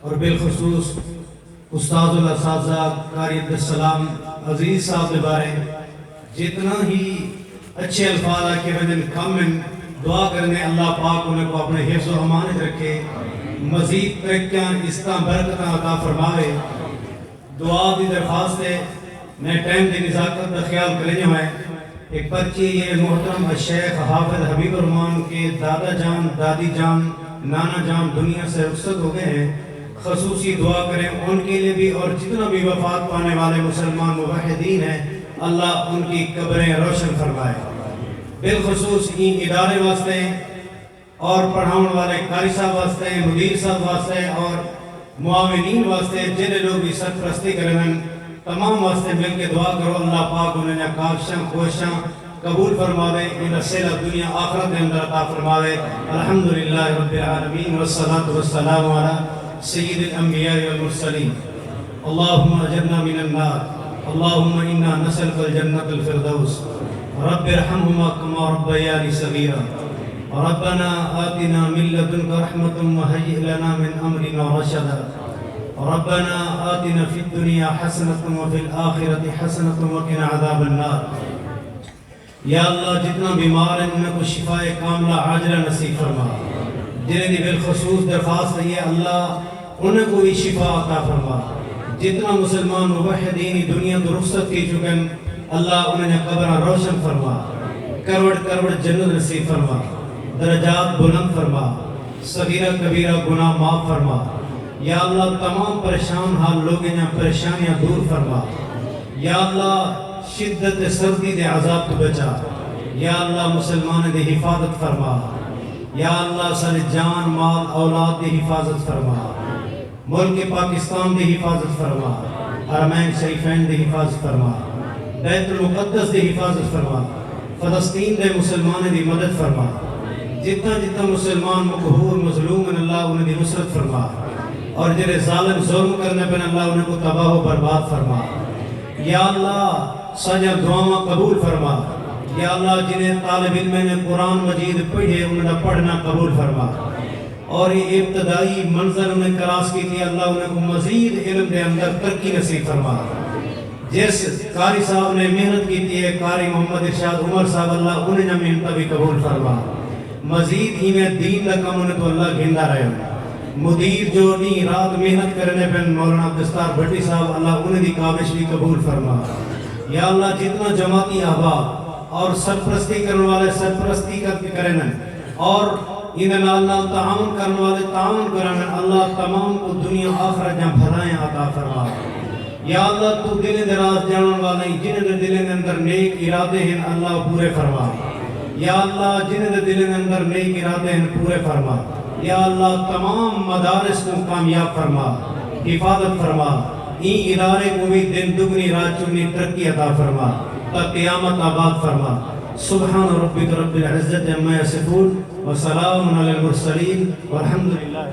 اور بالخصوص استاد الاساتذہ قاری عبدالسلام عزیز صاحب کے بارے جتنا ہی اچھے الفاظ آکے وجن کم ہیں دعا کرنے اللہ پاک انہیں کو اپنے حفظ و امانت رکھے مزید ترقیاں اس کا برکتاں عطا فرمائے دعا دی درخواست ہے میں ٹائم دی نزاکت کا خیال کرنے ہوئے ایک پرچی یہ محترم الشیخ حافظ حبیب الرحمان کے دادا جان دادی جان نانا جان دنیا سے رخصت ہو گئے ہیں خصوصی دعا کریں ان کے لیے بھی اور جتنا بھی وفات پانے والے مسلمان موحدین ہیں اللہ ان کی قبریں روشن فرمائے بالخصوص ان ادارے واسطے اور پڑھاؤن والے قاری صاحب واسطے مدیر صاحب واسطے اور معاونین واسطے جن لوگ بھی سرپرستی کریں تمام واسطے مل کے دعا کرو اللہ پاک انہیں کاوشاں خوشاں قبول فرماوے انہیں سیلہ دنیا آخرت کے اندر عطا فرماوے الحمدللہ رب العالمین والصلاة والسلام علی سید الانبیاء والمرسلین اللہم اجرنا من النار اللہم انا نسألک الجنة الفردوس رب ارحمهما كما ربياني صغيرا ربنا آتنا من لدنك رحمة وهيئ لنا من أمرنا رشدا ربنا آتنا في الدنيا حسنة وفي الآخرة حسنة وقنا عذاب النار یا اللہ جتنا بیمار ہیں انہیں کو شفاء کاملہ عاجلہ نصیب فرما جنہیں دی بالخصوص درخواست ہے اللہ انہیں کو بھی شفاء عطا فرما جتنا مسلمان موحدین دنیا تو رخصت کی چکن اللہ انہیں قبرہ روشن فرما کروڑ کروڑ جنت نصیب فرما درجات بلند فرما صغیرہ کبیرہ گناہ معاف فرما یا اللہ تمام پریشان حال لوگیں پریشانیاں دور فرما یا اللہ شدت سردی دے عذاب تو بچا یا اللہ مسلمان دے حفاظت فرما یا اللہ سارے جان مال اولاد دے حفاظت فرما ملک پاکستان دے حفاظت فرما حرمین شریفین دے حفاظت فرما بیت المقدس دے حفاظت فرما فلسطین دے مسلمان دی مدد فرما جتنا جتنا مسلمان مقہور مظلوم اللہ انہیں دی نصرت فرما اور جنہیں ظالم ظلم کرنے پر اللہ انہیں کو تباہ و برباد فرما یا اللہ سجا دعاواں قبول فرما یا اللہ جنہیں طالب علم نے قرآن مجید پڑھے انہیں پڑھنا قبول فرما اور یہ ابتدائی منظر انہیں کراس کی تھی اللہ انہیں کو مزید علم دے اندر ترقی نصیب فرما جس قاری صاحب نے محنت کی تھی قاری محمد ارشاد عمر صاحب اللہ انہیں محنت بھی قبول فرما مزید ہی میں دین دا کم انہیں تو اللہ گھندہ رہے مدیر جو نہیں رات محنت کرنے پر مولانا دستار بھٹی صاحب اللہ انہیں دی کابش بھی قبول فرما یا اللہ جتنا جماعتی احباب اور سرپرستی کرنے والے سرپرستی کریں اور انہیں اللہ تعاون کرنے والے تعاون کریں اللہ تمام کو دنیا آخرت جہاں بھلائیں عطا فرما یا اللہ تو دل دراز جانن والے جنہیں دل اندر نیک ارادے ہیں اللہ پورے فرما یا اللہ جنہیں دل اندر نیک ارادے ہیں پورے فرما یا اللہ تمام مدارس کو کامیاب فرما حفاظت فرما این ادارے کو بھی دن دگنی رات چگنی ترقی عطا فرما تا قیامت آباد فرما سبحان ربک رب العزت عما یصفون وسلام علی المرسلین والحمدللہ